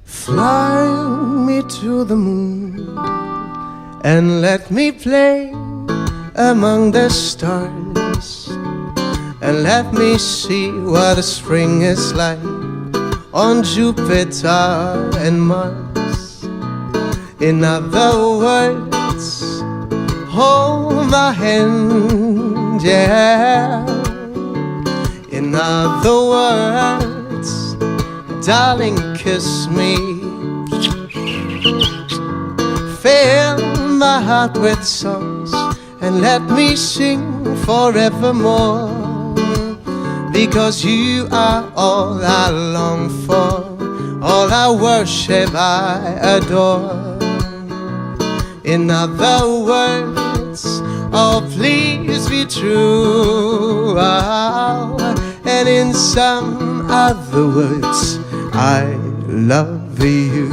Fly me to the moon and let me play among the stars, and let me see what the spring is like on Jupiter and Mars. In other words, hold my hand, yeah. In other words, darling, kiss me. Fill my heart with songs and let me sing forevermore, because you are all I long for, all I worship, I adore. In other words, oh please be true, and in some other words, I love you.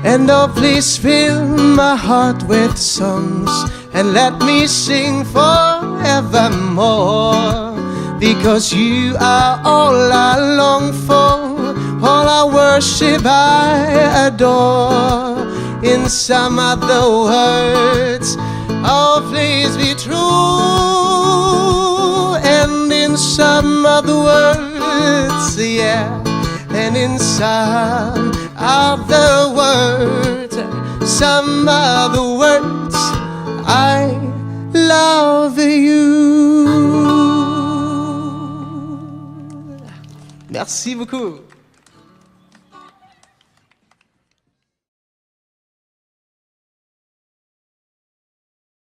And oh please fill my heart with songs and let me sing forevermore, because you are all I long for, all I worship, I adore. In some other words, oh please be true, and in some other words, yeah. And in some other words, some other words, I love you. Merci beaucoup.